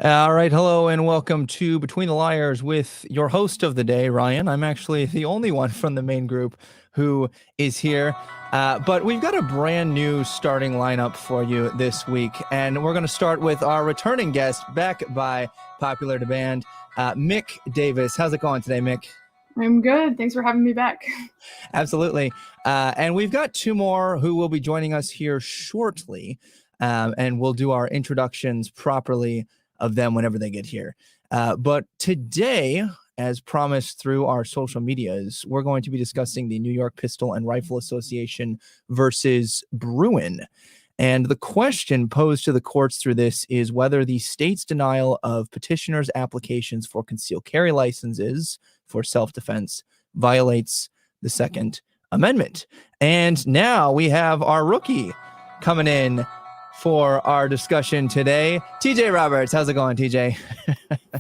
All right. Hello and welcome to Between the Liars with your host of the day, Ryan. I'm actually the only one from the main group who is here. But we've got a brand new starting lineup for you this week. And we're going to start with our returning guest, back by popular demand, Mick Davis. How's it going today, Mick? I'm good. Thanks for having me back. Absolutely. And we've got two more who will be joining us here shortly. And we'll do our introductions properly of them whenever they get here. But today, as promised through our social medias, we're going to be discussing the New York Pistol and Rifle Association versus Bruen. And the question posed to the courts through this is whether the state's denial of petitioners' applications for concealed carry licenses for self-defense violates the Second Amendment. And now we have our rookie coming in for our discussion today. TJ Roberts, how's it going, TJ?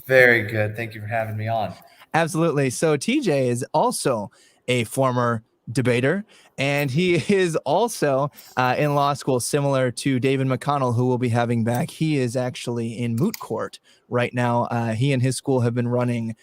Very good. Thank you for having me on. Absolutely. So TJ is also a former debater, and he is also in law school, similar to David McConnell, who we'll be having back. He is actually in moot court right now. He and his school have been running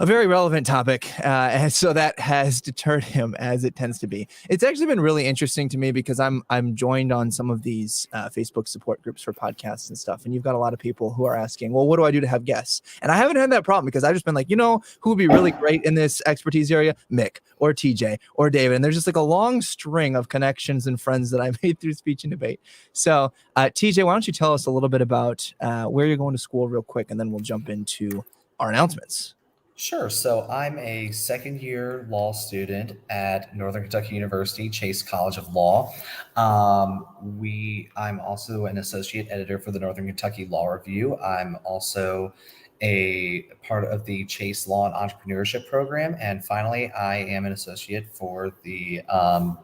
a very relevant topic, and so that has deterred him, as it tends to be. It's actually been really interesting to me because I'm joined on some of these Facebook support groups for podcasts and stuff, and you've got a lot of people who are asking, well, what do I do to have guests? And I haven't had that problem because I've just been like, who would be really great in this expertise area? Mick or TJ or David. And there's just like a long string of connections and friends that I made through speech and debate. So TJ, why don't you tell us a little bit about where you're going to school real quick, and then we'll jump into our announcements. Sure. So I'm a second-year law student at Northern Kentucky University, Chase College of Law. I'm also an associate editor for the Northern Kentucky Law Review. I'm also a part of the Chase Law and Entrepreneurship Program. And finally, I am an associate for the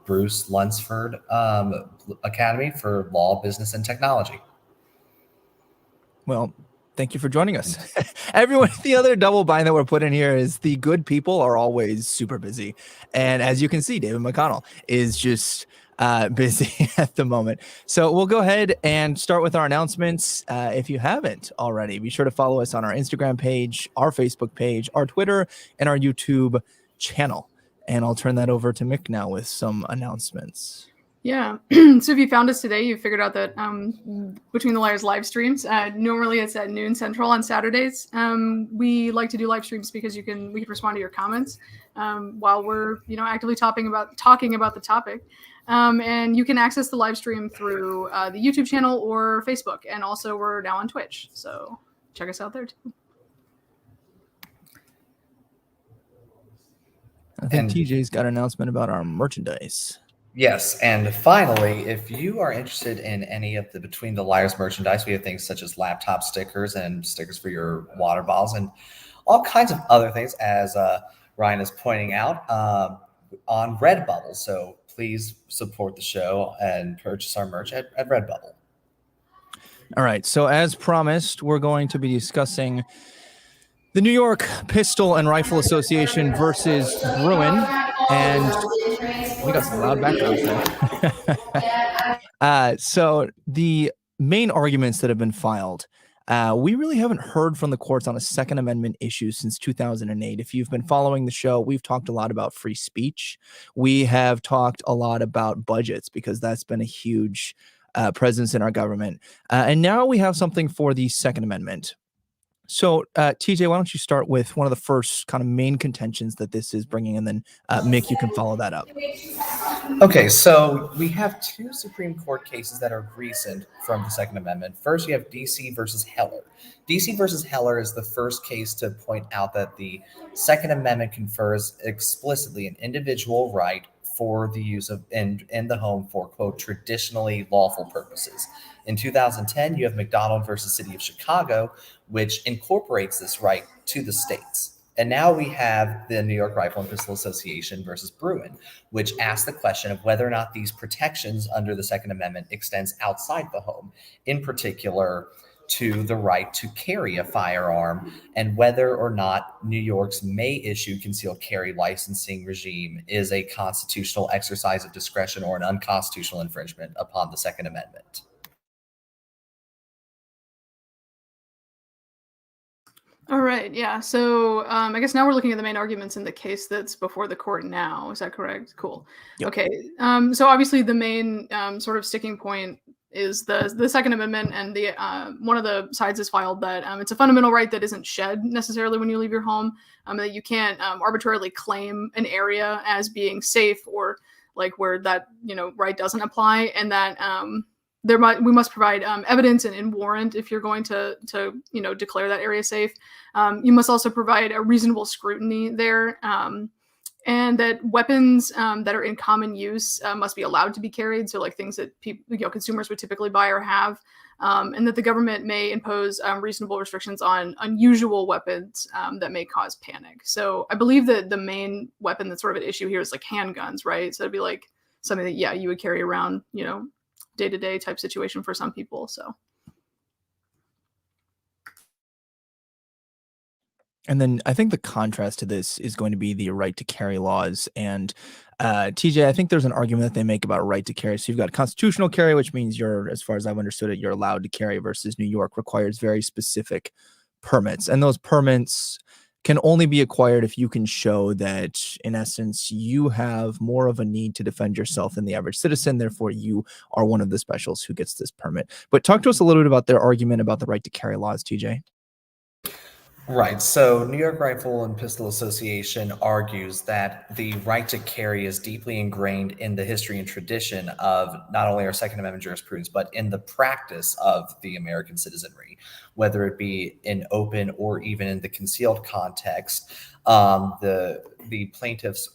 Bruce Lunsford Academy for Law, Business, and Technology. Well, thank you for joining us. Everyone, the other double bind that we're putting here is the good people are always super busy. And as you can see, David McConnell is just busy at the moment. So we'll go ahead and start with our announcements. If you haven't already, be sure to follow us on our Instagram page, our Facebook page, our Twitter, and our YouTube channel. And I'll turn that over to Mick now with some announcements. Yeah. So if you found us today, you figured out that Between the Liars live streams, normally it's at noon Central on Saturdays. We like to do live streams because we can respond to your comments while we're actively talking about the topic. And you can access the live stream through the YouTube channel or Facebook. And also we're now on Twitch. So check us out there too. I think TJ's got an announcement about our merchandise. Yes, and finally, if you are interested in any of the Between the Liars merchandise, we have things such as laptop stickers and stickers for your water bottles and all kinds of other things, as Ryan is pointing out, on Redbubble. So please support the show and purchase our merch at Redbubble. All right, so as promised, we're going to be discussing the New York Pistol and Rifle Association versus Bruen, and we got some loud background there. So the main arguments that have been filed, we really haven't heard from the courts on a Second Amendment issue since 2008. If you've been following the show, we've talked a lot about free speech. We have talked a lot about budgets because that's been a huge presence in our government. And now we have something for the Second Amendment. So, TJ, why don't you start with one of the first kind of main contentions that this is bringing, and then Mick, you can follow that up. Okay, so we have two Supreme Court cases that are recent from the Second Amendment. First, you have D.C. versus Heller. D.C. versus Heller is the first case to point out that the Second Amendment confers explicitly an individual right for the use of in the home for, quote, traditionally lawful purposes. In 2010, you have McDonald versus City of Chicago, which incorporates this right to the states. And now we have the New York Rifle and Pistol Association versus Bruen, which asks the question of whether or not these protections under the Second Amendment extends outside the home, in particular to the right to carry a firearm, and whether or not New York's may issue concealed carry licensing regime is a constitutional exercise of discretion or an unconstitutional infringement upon the Second Amendment. All right, yeah. So I guess now we're looking at the main arguments in the case that's before the court now. Is that correct? Cool. Yep. Okay. So obviously the main sort of sticking point is the Second Amendment, and the one of the sides has filed that it's a fundamental right that isn't shed necessarily when you leave your home. That you can't arbitrarily claim an area as being safe, or like where that right doesn't apply, and that we must provide evidence and warrant if you're going to declare that area safe. You must also provide a reasonable scrutiny there, and that weapons that are in common use must be allowed to be carried. So like things that consumers would typically buy or have, and that the government may impose reasonable restrictions on unusual weapons that may cause panic. So I believe that the main weapon that's sort of at issue here is like handguns, right? So it'd be like something that you would carry around, day-to-day type situation for some people. So And then I think the contrast to this is going to be the right to carry laws. And TJ, I think there's an argument that they make about right to carry. So you've got constitutional carry, which means as far as I've understood it, you're allowed to carry, versus New York requires very specific permits. And those permits can only be acquired if you can show that, in essence, you have more of a need to defend yourself than the average citizen. Therefore, you are one of the specials who gets this permit. But talk to us a little bit about their argument about the right to carry laws, TJ. Right. So, New York Rifle and Pistol Association argues that the right to carry is deeply ingrained in the history and tradition of not only our Second Amendment jurisprudence, but in the practice of the American citizenry, whether it be in open or even in the concealed context. The plaintiffs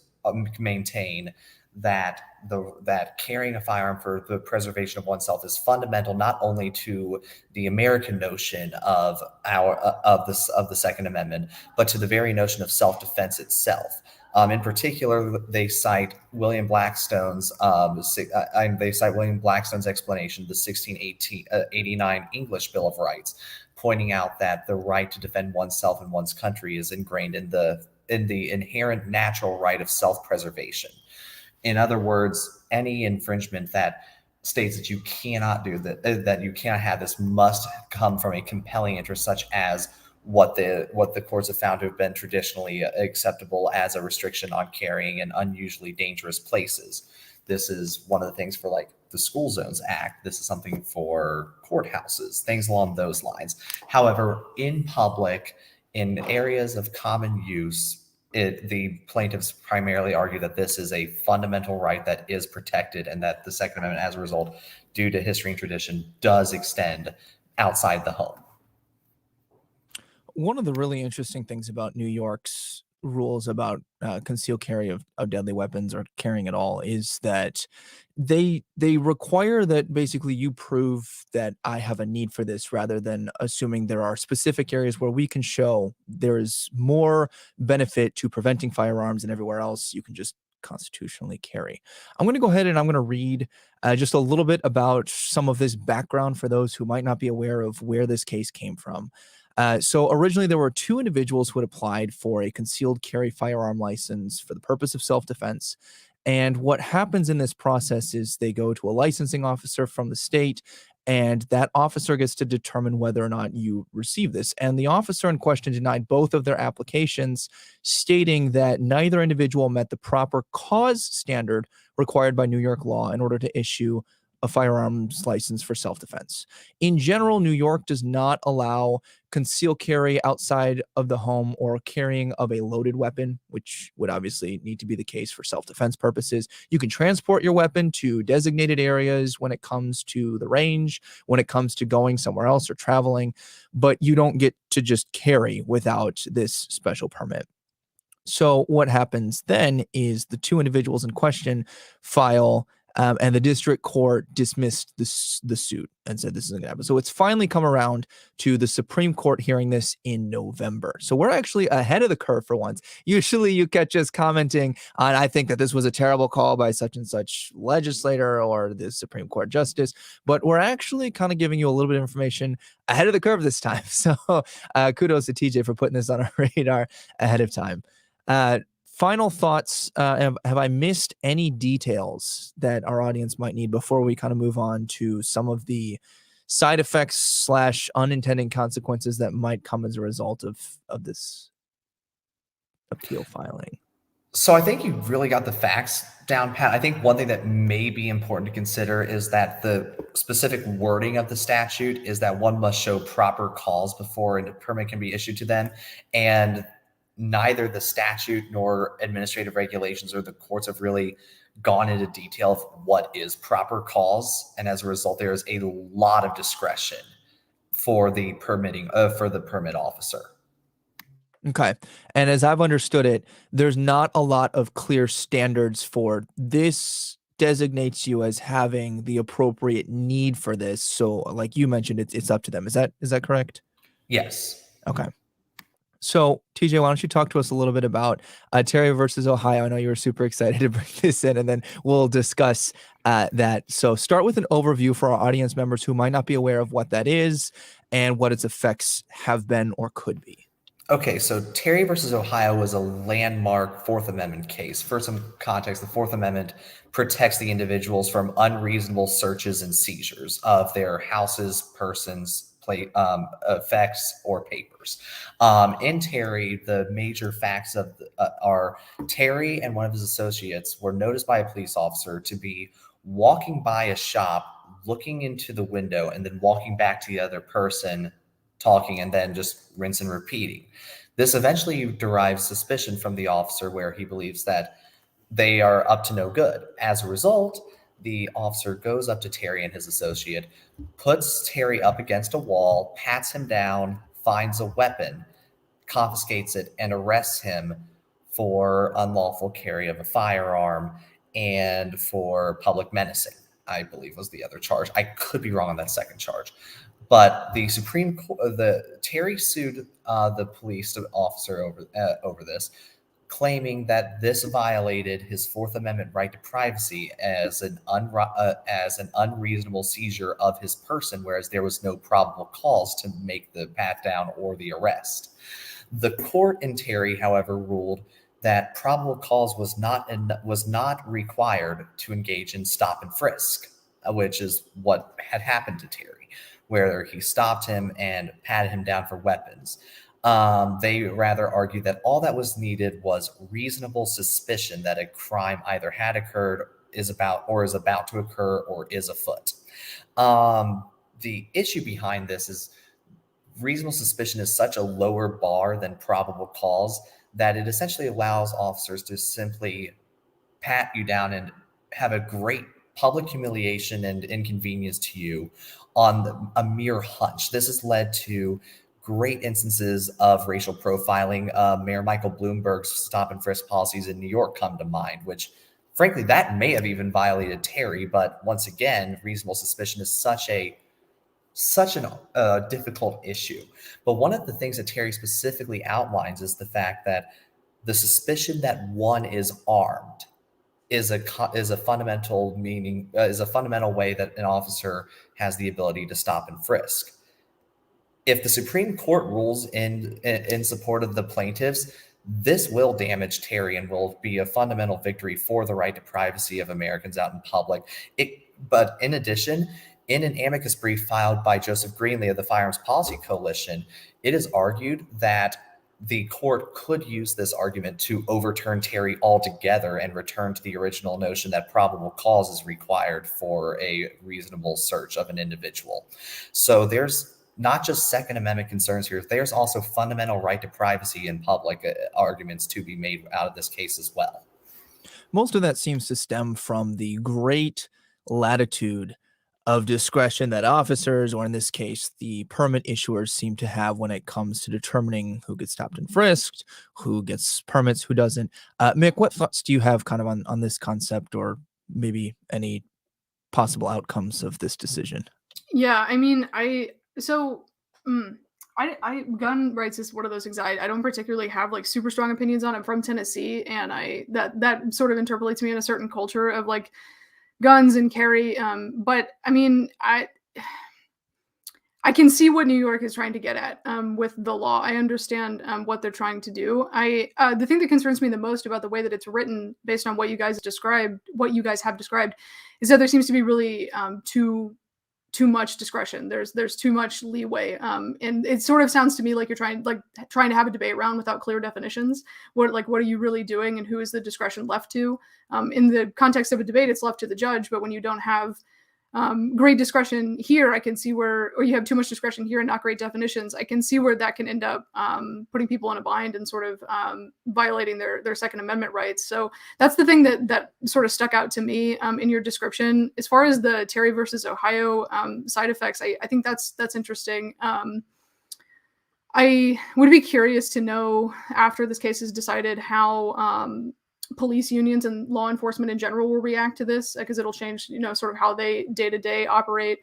maintain that that carrying a firearm for the preservation of oneself is fundamental not only to the American notion of the Second Amendment, but to the very notion of self-defense itself. In particular, they cite William Blackstone's explanation, the 1689 English Bill of Rights, pointing out that the right to defend oneself and one's country is ingrained in the inherent natural right of self-preservation. In other words, any infringement that states that you cannot do that you cannot have this must come from a compelling interest, such as what the courts have found to have been traditionally acceptable as a restriction on carrying in unusually dangerous places. This is one of the things for like the School Zones Act. This is something for courthouses, things along those lines. However, in public, in areas of common use, the plaintiffs primarily argue that this is a fundamental right that is protected, and that the Second Amendment, as a result, due to history and tradition, does extend outside the home. One of the really interesting things about New York's rules about concealed carry of deadly weapons, or carrying at all, is that they require that basically you prove that I have a need for this, rather than assuming there are specific areas where we can show there is more benefit to preventing firearms than everywhere else. You can just constitutionally carry. I'm going to go ahead and I'm going to read just a little bit about some of this background for those who might not be aware of where this case came from. So originally there were two individuals who had applied for a concealed carry firearm license for the purpose of self-defense. And what happens in this process is they go to a licensing officer from the state, and that officer gets to determine whether or not you receive this. And the officer in question denied both of their applications, stating that neither individual met the proper cause standard required by New York law in order to issue a firearms license for self-defense. In general, New York does not allow concealed carry outside of the home or carrying of a loaded weapon, which would obviously need to be the case for self-defense purposes. You can transport your weapon to designated areas when it comes to the range, when it comes to going somewhere else or traveling, but you don't get to just carry without this special permit. So what happens then is the two individuals in question file, and the district court dismissed the suit and said this isn't going to happen. So it's finally come around to the Supreme Court hearing this in November. So we're actually ahead of the curve for once. Usually you catch us commenting on, I think that this was a terrible call by such and such legislator or the Supreme Court justice, but we're actually kind of giving you a little bit of information ahead of the curve this time. So kudos to TJ for putting this on our radar ahead of time. Final thoughts. Have I missed any details that our audience might need before we kind of move on to some of the side effects / unintended consequences that might come as a result of this appeal filing? So I think you really got the facts down pat. I think one thing that may be important to consider is that the specific wording of the statute is that one must show proper cause before a permit can be issued to them. And neither the statute nor administrative regulations or the courts have really gone into detail of what is proper cause. And as a result, there is a lot of discretion for the permit officer. Okay. And as I've understood it, there's not a lot of clear standards for this designates you as having the appropriate need for this. So like you mentioned, it's up to them. Is that correct? Yes. Okay. So TJ, why don't you talk to us a little bit about Terry versus Ohio? I know you were super excited to bring this in, and then we'll discuss that. So start with an overview for our audience members who might not be aware of what that is and what its effects have been or could be. Okay, so Terry versus Ohio was a landmark Fourth Amendment case. For some context, the Fourth Amendment protects the individuals from unreasonable searches and seizures of their houses, persons, effects, or papers. In Terry, the major facts are Terry and one of his associates were noticed by a police officer to be walking by a shop, looking into the window, and then walking back to the other person, talking, and then just rinse and repeating. This eventually derives suspicion from the officer where he believes that they are up to no good. As a result, the officer goes up to Terry and his associate, puts Terry up against a wall, pats him down, finds a weapon, confiscates it, and arrests him for unlawful carry of a firearm and for public menacing, I believe was the other charge. I could be wrong on that second charge. But the Supreme Court, Terry sued the police officer over this, claiming that this violated his Fourth Amendment right to privacy as an unreasonable seizure of his person, whereas there was no probable cause to make the pat down or the arrest. The court in Terry, however, ruled that probable cause was not required to engage in stop and frisk, which is what had happened to Terry, where he stopped him and patted him down for weapons. They rather argued that all that was needed was reasonable suspicion that a crime either had occurred, is about to occur, or is afoot. The issue behind this is reasonable suspicion is such a lower bar than probable cause that it essentially allows officers to simply pat you down and have a great public humiliation and inconvenience to you on a mere hunch. This has led to great instances of racial profiling. Mayor Michael Bloomberg's stop and frisk policies in New York come to mind, which frankly, that may have even violated Terry. But once again, reasonable suspicion is such an difficult issue. But one of the things that Terry specifically outlines is the fact that the suspicion that one is armed is a fundamental way that an officer has the ability to stop and frisk. If the Supreme Court rules in support of the plaintiffs, this will damage Terry and will be a fundamental victory for the right to privacy of Americans out in public. But in addition, in an amicus brief filed by Joseph Greenlee of the Firearms Policy Coalition, it is argued that the court could use this argument to overturn Terry altogether and return to the original notion that probable cause is required for a reasonable search of an individual. So there's not just Second Amendment concerns here. There's also fundamental right to privacy in public arguments to be made out of this case as well. Most of that seems to stem from the great latitude of discretion that officers, or in this case, the permit issuers, seem to have when it comes to determining who gets stopped and frisked, who gets permits, who doesn't. Mick, what thoughts do you have kind of on this concept, or maybe any possible outcomes of this decision? Yeah, I mean, gun rights is one of those things I don't particularly have like super strong opinions on. I'm from Tennessee, and that sort of interpolates me in a certain culture of like guns and carry. But I mean, I can see what New York is trying to get at with the law. I understand what they're trying to do. The thing that concerns me the most about the way that it's written, based on what you guys have described, is that there seems to be really two too much discretion. There's too much leeway. And it sort of sounds to me like you're trying to have a debate round without clear definitions. What are you really doing, and who is the discretion left to? In the context of a debate, it's left to the judge. But when you don't have great discretion here, I can see where, or you have too much discretion here and not great definitions, I can see where that can end up putting people in a bind and sort of violating their Second Amendment rights. So that's the thing that sort of stuck out to me in your description. As far as the Terry versus Ohio side effects, I think that's interesting. I would be curious to know, after this case is decided, how police unions and law enforcement in general will react to this, because it'll change, sort of how they day-to-day operate.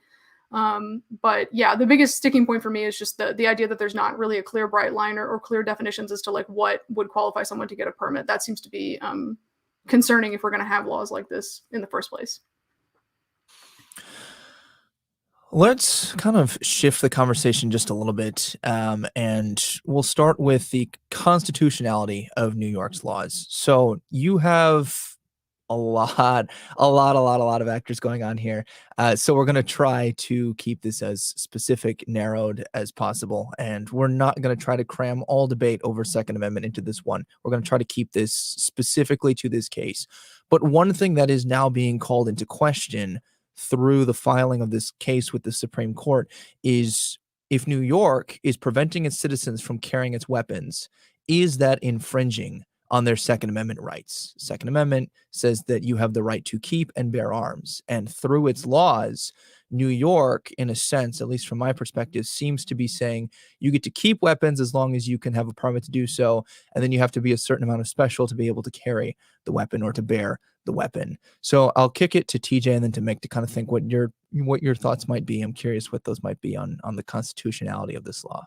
But yeah, the biggest sticking point for me is just the idea that there's not really a clear bright line or clear definitions as to what would qualify someone to get a permit. That seems to be concerning if we're going to have laws like this in the first place. Let's kind of shift the conversation just a little bit, and we'll start with the constitutionality of New York's laws. So you have a lot of actors going on here. So we're going to try to keep this as specific, narrowed as possible, and we're not going to try to cram all debate over Second Amendment into this one. We're going to try to keep this specifically to this case. But one thing that is now being called into question through the filing of this case with the Supreme Court is, if New York is preventing its citizens from carrying its weapons, is that infringing on their Second Amendment rights? Second Amendment says that you have the right to keep and bear arms. And through its laws, New York, in a sense, at least from my perspective, seems to be saying you get to keep weapons as long as you can have a permit to do so. And then you have to be a certain amount of special to be able to carry the weapon or to bear the weapon. So I'll kick it to TJ and then to Mick to kind of think what your thoughts might be. I'm curious what those might be on the constitutionality of this law.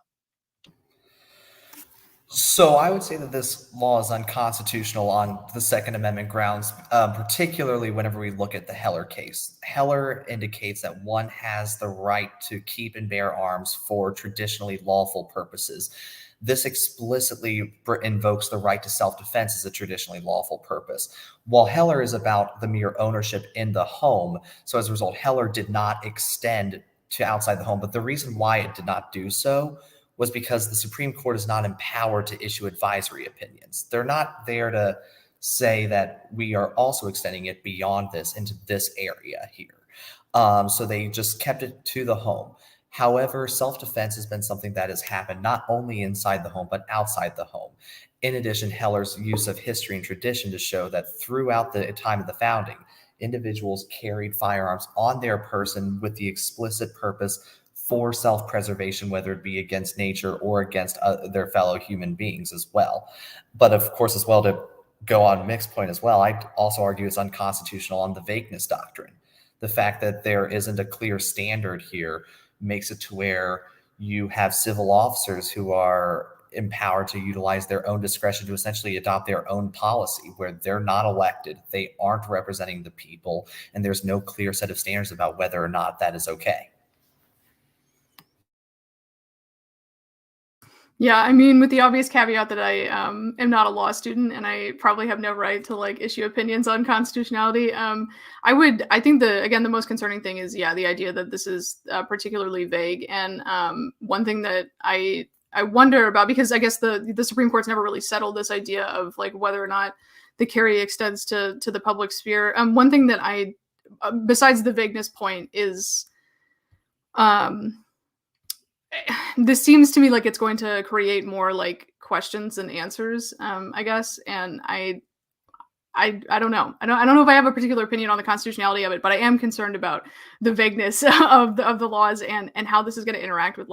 So I would say that this law is unconstitutional on the Second Amendment grounds, particularly whenever we look at the Heller case. Heller indicates that one has the right to keep and bear arms for traditionally lawful purposes. This explicitly invokes the right to self-defense as a traditionally lawful purpose, while Heller is about the mere ownership in the home. So as a result, Heller did not extend to outside the home. But the reason why it did not do so was because the Supreme Court is not empowered to issue advisory opinions. They're not there to say that we are also extending it beyond this into this area here. So they just kept it to the home. However, self-defense has been something that has happened not only inside the home, but outside the home. In addition, Heller's use of history and tradition to show that throughout the time of the founding, individuals carried firearms on their person with the explicit purpose for self-preservation, whether it be against nature or against their fellow human beings as well. But of course, as well, to go on Mick's point as well, I'd also argue it's unconstitutional on the vagueness doctrine. The fact that there isn't a clear standard here makes it to where you have civil officers who are empowered to utilize their own discretion to essentially adopt their own policy, where they're not elected, they aren't representing the people, and there's no clear set of standards about whether or not that is okay. Yeah, I mean, with the obvious caveat that I am not a law student and I probably have no right to issue opinions on constitutionality. I think the most concerning thing is, the idea that this is particularly vague. And one thing that I wonder about, because I guess the Supreme Court's never really settled this idea of whether or not the carry extends to the public sphere. One thing that besides the vagueness point is, this seems to me like it's going to create more questions and answers, I guess. And I don't know. I don't know if I have a particular opinion on the constitutionality of it, but I am concerned about the vagueness of the laws and how this is going to interact with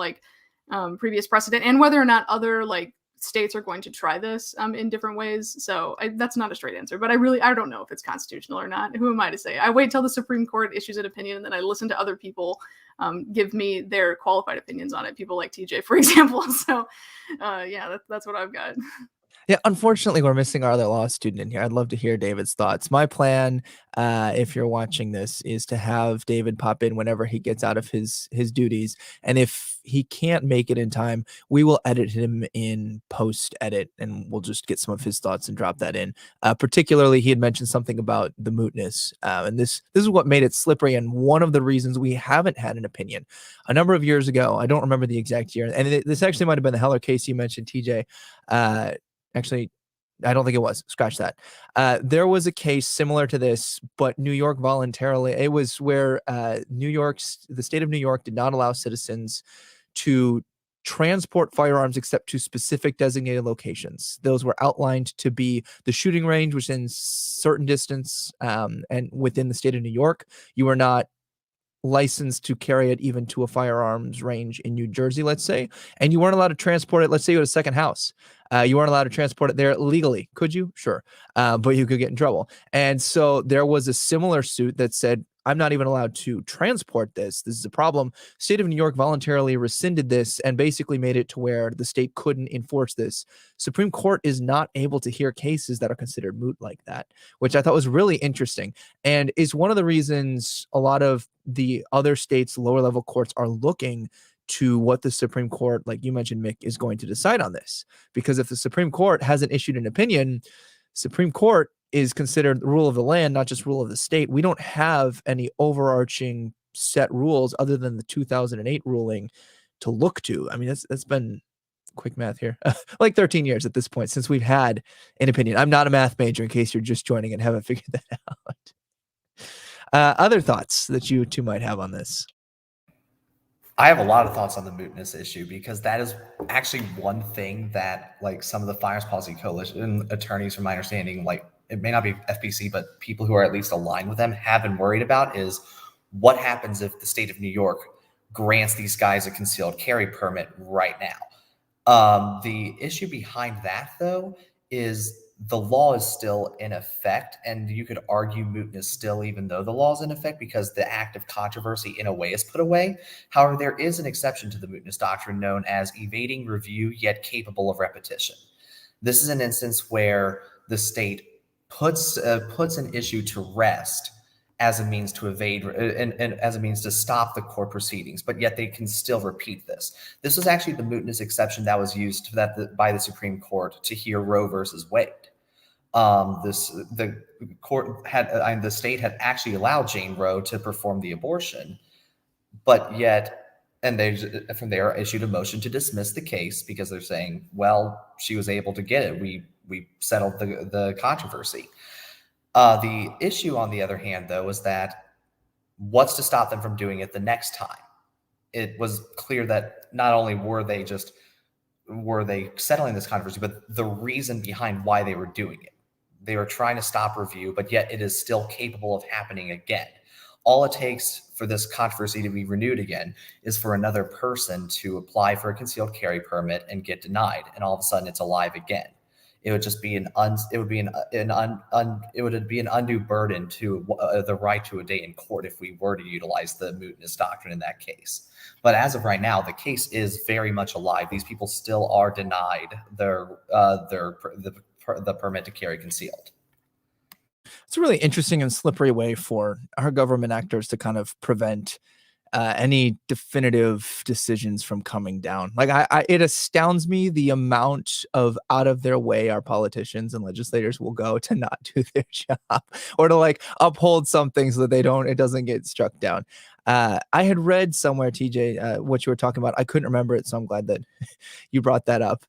previous precedent, and whether or not other states are going to try this in different ways. So that's not a straight answer, but I don't know if it's constitutional or not. Who am I to say? I wait till the Supreme Court issues an opinion, and then I listen to other people give me their qualified opinions on it. People like TJ, for example. So that's what I've got. Yeah, unfortunately, we're missing our other law student in here. I'd love to hear David's thoughts. My plan, if you're watching this, is to have David pop in whenever he gets out of his duties, and if he can't make it in time, we will edit him in post edit, and we'll just get some of his thoughts and drop that in. Particularly, he had mentioned something about the mootness, and this is what made it slippery, and one of the reasons we haven't had an opinion. A number of years ago, I don't remember the exact year, and this actually might have been the Heller case you mentioned, TJ. Actually, I don't think it was. Scratch that. There was a case similar to this, but New York voluntarily. It was where the state of New York did not allow citizens to transport firearms except to specific designated locations. Those were outlined to be the shooting range, which in certain distance, and within the state of New York, you are not licensed to carry it even to a firearms range in New Jersey, let's say, and you weren't allowed to transport it. Let's say you had a second house. You weren't allowed to transport it there legally. Could you? Sure. But you could get in trouble. And so there was a similar suit that said, I'm not even allowed to transport this. This is a problem. State of New York voluntarily rescinded this and basically made it to where the state couldn't enforce this. Supreme Court is not able to hear cases that are considered moot like that, which I thought was really interesting and is one of the reasons a lot of the other states' lower level courts are looking to what the Supreme Court, like you mentioned, Mick, is going to decide on this. Because if the Supreme Court hasn't issued an opinion, Supreme Court is considered rule of the land, not just rule of the state. We don't have any overarching set rules other than the 2008 ruling to look to. I mean, that's been quick math here, like 13 years at this point since we've had an opinion. I'm not a math major in case you're just joining and haven't figured that out. Other thoughts that you two might have on this? I have a lot of thoughts on the mootness issue because that is actually one thing that like some of the Firearms Policy Coalition attorneys, from my understanding, like it may not be FPC, but people who are at least aligned with them have been worried about is what happens if the state of New York grants these guys a concealed carry permit right now. The issue behind that, though, is the law is still in effect, and you could argue mootness still, even though the law is in effect, because the act of controversy in a way is put away. However, there is an exception to the mootness doctrine known as evading review yet capable of repetition. This is an instance where the state puts an issue to rest as a means to evade and as a means to stop the court proceedings, but yet they can still repeat this. This was actually the mootness exception that was used by the Supreme Court to hear Roe versus Wade. The state had actually allowed Jane Roe to perform the abortion, but yet, and they from there issued a motion to dismiss the case because they're saying, well, she was able to get it. We settled the controversy. The issue, on the other hand, though, is that what's to stop them from doing it the next time? It was clear that not only were they settling this controversy, but the reason behind why they were doing it. They were trying to stop review, but yet it is still capable of happening again. All it takes for this controversy to be renewed again is for another person to apply for a concealed carry permit and get denied, and all of a sudden it's alive again. It would just be an undue burden to the right to a day in court if we were to utilize the mootness doctrine in that case. But as of right now, the case is very much alive. These people still are denied the permit to carry concealed. It's a really interesting and slippery way for our government actors to kind of prevent any definitive decisions from coming down. Like it astounds me the amount of out of their way our politicians and legislators will go to not do their job or to like uphold something so that it doesn't get struck down. I had read somewhere, TJ, what you were talking about. I couldn't remember it, so I'm glad that you brought that up.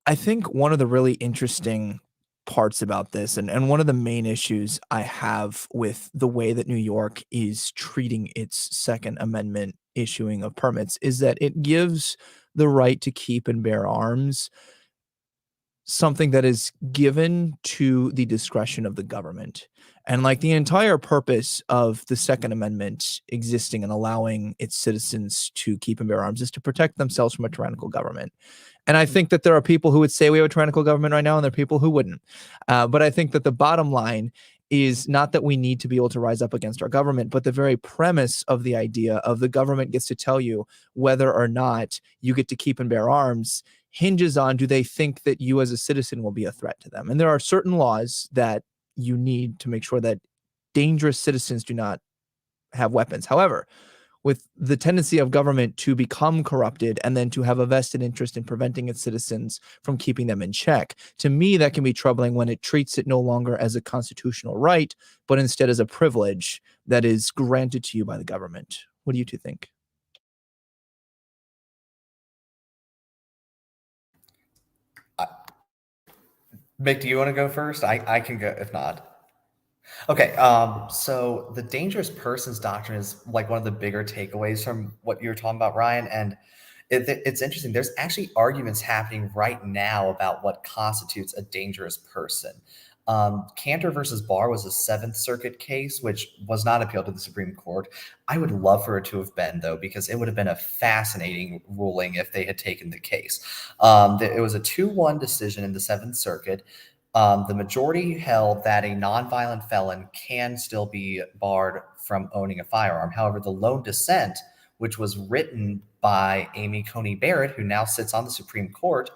I think one of the really interesting parts about this and one of the main issues I have with the way that New York is treating its Second Amendment issuing of permits is that it gives the right to keep and bear arms something that is given to the discretion of the government. And like the entire purpose of the Second Amendment existing and allowing its citizens to keep and bear arms is to protect themselves from a tyrannical government. And I think that there are people who would say we have a tyrannical government right now, and there are people who wouldn't. But I think that the bottom line is not that we need to be able to rise up against our government, but the very premise of the idea of the government gets to tell you whether or not you get to keep and bear arms hinges on, do they think that you as a citizen will be a threat to them? And there are certain laws that you need to make sure that dangerous citizens do not have weapons. However, with the tendency of government to become corrupted and then to have a vested interest in preventing its citizens from keeping them in check, to me, that can be troubling when it treats it no longer as a constitutional right, but instead as a privilege that is granted to you by the government. What do you two think? Mick, do you want to go first? I can go if not. Okay, so the dangerous persons doctrine is like one of the bigger takeaways from what you're talking about, Ryan. And it's interesting. There's actually arguments happening right now about what constitutes a dangerous person. Cantor versus Barr was a Seventh Circuit case, which was not appealed to the Supreme Court. I would love for it to have been, though, because it would have been a fascinating ruling if they had taken the case. It was a 2-1 decision in the Seventh Circuit. The majority held that a nonviolent felon can still be barred from owning a firearm. However, the lone dissent, which was written by Amy Coney Barrett, who now sits on the Supreme Court,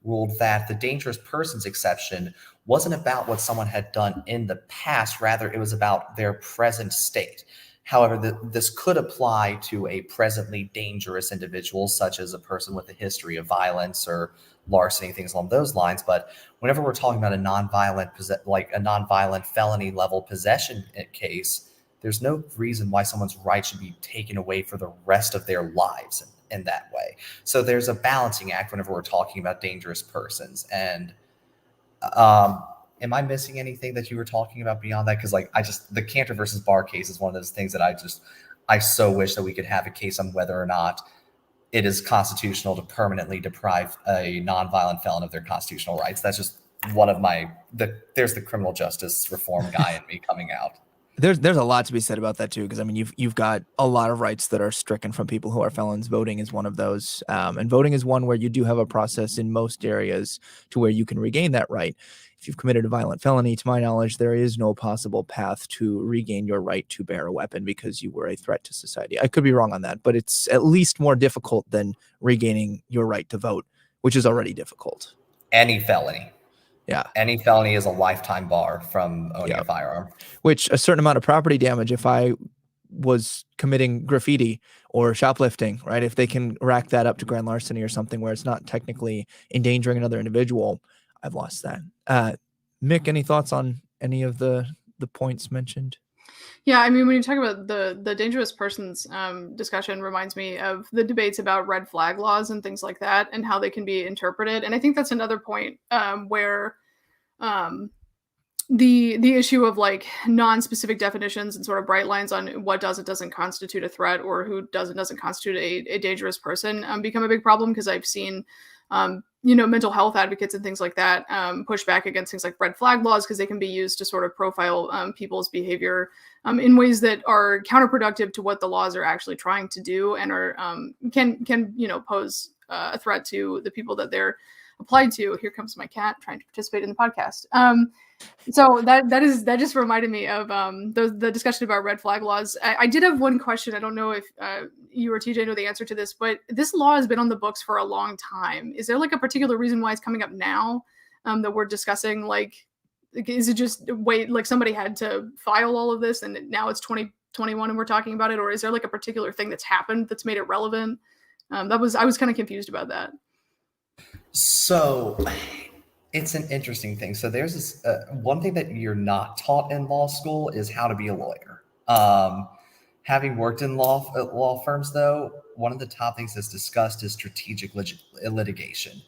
ruled that the dangerous persons exception wasn't about what someone had done in the past. Rather, it was about their present state. However, this could apply to a presently dangerous individual, such as a person with a history of violence or larceny, things along those lines. But whenever we're talking about a nonviolent felony level possession case, there's no reason why someone's rights should be taken away for the rest of their lives in that way. So there's a balancing act whenever we're talking about dangerous persons. And am I missing anything that you were talking about beyond that? Because the Cantor versus Barr case is one of those things that I so wish that we could have a case on whether or not it is constitutional to permanently deprive a nonviolent felon of their constitutional rights. That's just one of there's the criminal justice reform guy in me coming out. There's a lot to be said about that too, because I mean you've got a lot of rights that are stricken from people who are felons. Voting is one of those, and voting is one where you do have a process in most areas to where you can regain that right. If you've committed a violent felony, to my knowledge, there is no possible path to regain your right to bear a weapon because you were a threat to society. I could be wrong on that, but it's at least more difficult than regaining your right to vote, which is already difficult. Any felony. Yeah. Any felony is a lifetime bar from owning a firearm. Which a certain amount of property damage, if I was committing graffiti or shoplifting, right? If they can rack that up to grand larceny or something where it's not technically endangering another individual, I've lost that. Mick, any thoughts on any of the points mentioned? Yeah, I mean, when you talk about the dangerous persons discussion, reminds me of the debates about red flag laws and things like that, and how they can be interpreted. And I think that's another point where the issue of like non-specific definitions and sort of bright lines on what doesn't constitute a threat or who doesn't constitute a dangerous person become a big problem, because I've seen mental health advocates and things like that push back against things like red flag laws, because they can be used to sort of profile people's behavior in ways that are counterproductive to what the laws are actually trying to do, and are can pose a threat to the people that they're applied to. Here comes my cat trying to participate in the podcast. So that just reminded me of the discussion about red flag laws. I did have one question. I don't know if you or TJ know the answer to this, but this law has been on the books for a long time. Is there like a particular reason why it's coming up now that we're discussing? Like, is it just like somebody had to file all of this and now it's 2021 and we're talking about it? Or is there like a particular thing that's happened that's made it relevant? I was kind of confused about that. So it's an interesting thing. So there's this one thing that you're not taught in law school is how to be a lawyer. Having worked in law firms, though, one of the top things that's discussed is strategic litigation.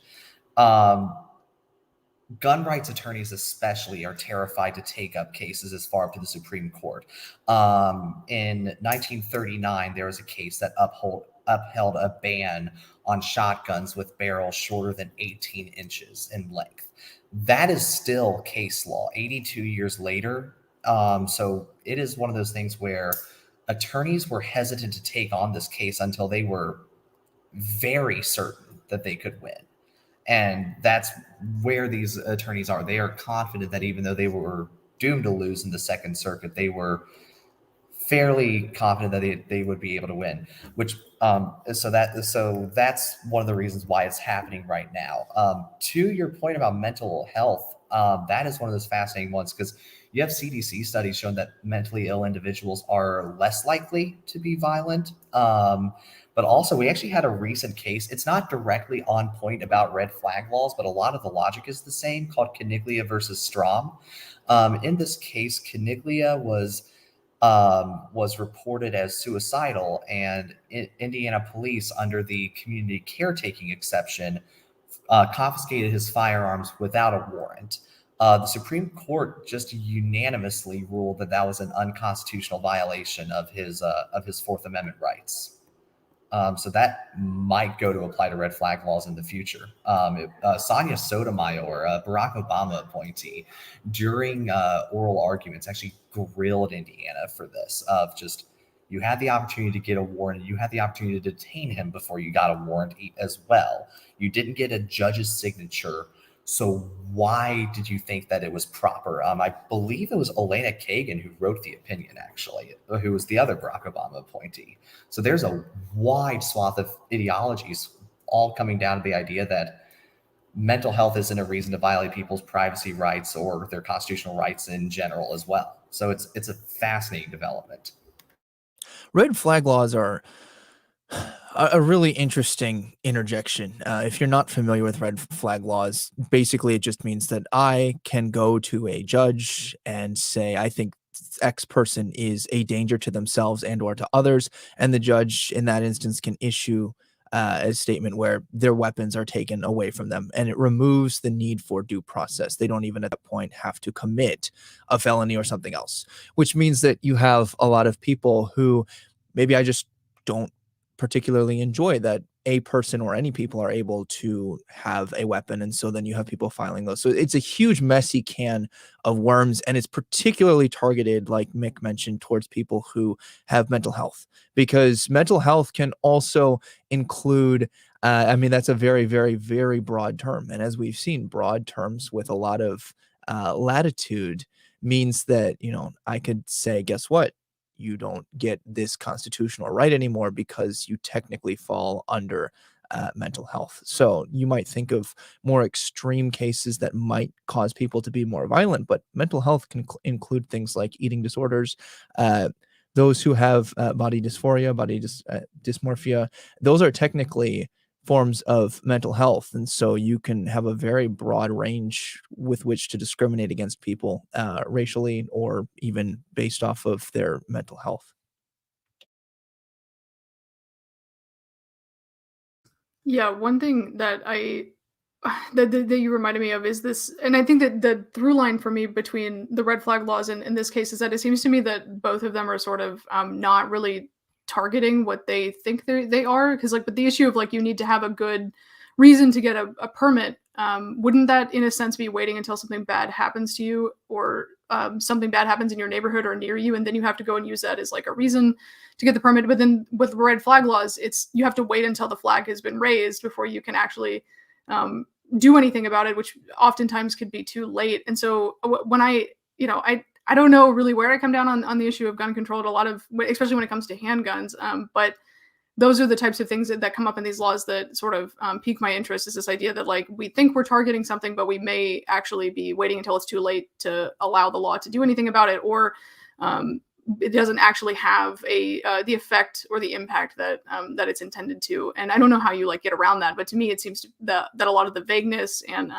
Gun rights attorneys especially are terrified to take up cases as far up to the Supreme Court. In 1939, there was a case that upheld a ban on shotguns with barrels shorter than 18 inches in length. That is still case law 82 years later. So it is one of those things where attorneys were hesitant to take on this case until they were very certain that they could win. And that's where these attorneys are. They are confident that even though they were doomed to lose in the Second Circuit, they were fairly confident that they would be able to win, which so that's one of the reasons why it's happening right now. To your point about mental health, that is one of those fascinating ones, because you have CDC studies showing that mentally ill individuals are less likely to be violent. But also, we actually had a recent case. It's not directly on point about red flag laws, but a lot of the logic is the same, called Caniglia versus Strom. In this case, Caniglia was reported as suicidal, and Indiana police, under the community caretaking exception, confiscated his firearms without a warrant. The Supreme Court just unanimously ruled that that was an unconstitutional violation of his Fourth Amendment rights. So that might go to apply to red flag laws in the future. Sonia Sotomayor, a Barack Obama appointee, during oral arguments actually grilled Indiana for this, of just, you had the opportunity to get a warrant, you had the opportunity to detain him before you got a warrant as well. You didn't get a judge's signature, so why did you think that it was proper? I believe it was Elena Kagan who wrote the opinion, actually, who was the other Barack Obama appointee. So there's a wide swath of ideologies all coming down to the idea that mental health isn't a reason to violate people's privacy rights or their constitutional rights in general as well. So it's a fascinating development. Red flag laws are a really interesting interjection. If you're not familiar with red flag laws, basically it just means that I can go to a judge and say, I think X person is a danger to themselves and or to others, and the judge in that instance can issue a statement where their weapons are taken away from them, and it removes the need for due process. They don't even at that point have to commit a felony or something else, which means that you have a lot of people who maybe I just don't particularly enjoy that a person or any people are able to have a weapon. And so then you have people filing those. So it's a huge messy can of worms. And it's particularly targeted, like Mick mentioned, towards people who have mental health, because mental health can also include, I mean, that's a very, very, very broad term. And as we've seen, broad terms with a lot of latitude means that, you know, I could say, guess what? You don't get this constitutional right anymore because you technically fall under mental health. So you might think of more extreme cases that might cause people to be more violent, but mental health can include things like eating disorders, those who have body dysphoria, dysmorphia. Those are technically forms of mental health. And so you can have a very broad range with which to discriminate against people racially or even based off of their mental health. Yeah, one thing that that you reminded me of is this, and I think that the through line for me between the red flag laws and in this case is that it seems to me that both of them are sort of not really targeting what they think they are, because like, but the issue of like, you need to have a good reason to get a permit, wouldn't that in a sense be waiting until something bad happens to you, or something bad happens in your neighborhood or near you, and then you have to go and use that as like a reason to get the permit? But then with red flag laws, it's, you have to wait until the flag has been raised before you can actually do anything about it, which oftentimes could be too late. And so when I don't know really where I come down on the issue of gun control at a lot of, especially when it comes to handguns. But those are the types of things that come up in these laws that sort of pique my interest, is this idea that like, we think we're targeting something, but we may actually be waiting until it's too late to allow the law to do anything about it, or it doesn't actually have the effect or the impact that it's intended to. And I don't know how you like get around that, but to me it seems that a lot of the vagueness and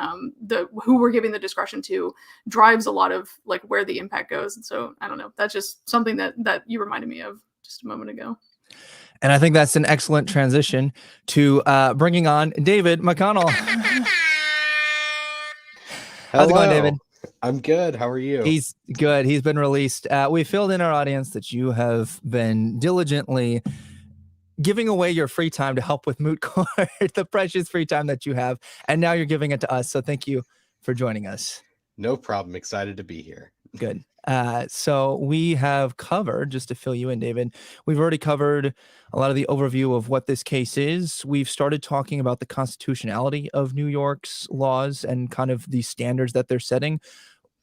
the who we're giving the discretion to drives a lot of like where the impact goes. And so I don't know, that's just something that you reminded me of just a moment ago. And I think that's an excellent transition to bringing on David Mcconnell. How's it going, David? I'm good. How are you? He's good. He's been released. We filled in our audience that you have been diligently giving away your free time to help with Moot Court, the precious free time that you have, and now you're giving it to us. So thank you for joining us. No problem. Excited to be here. Good. So we have covered, just to fill you in, David, we've already covered a lot of the overview of what this case is. We've started talking about the constitutionality of New York's laws and kind of the standards that they're setting.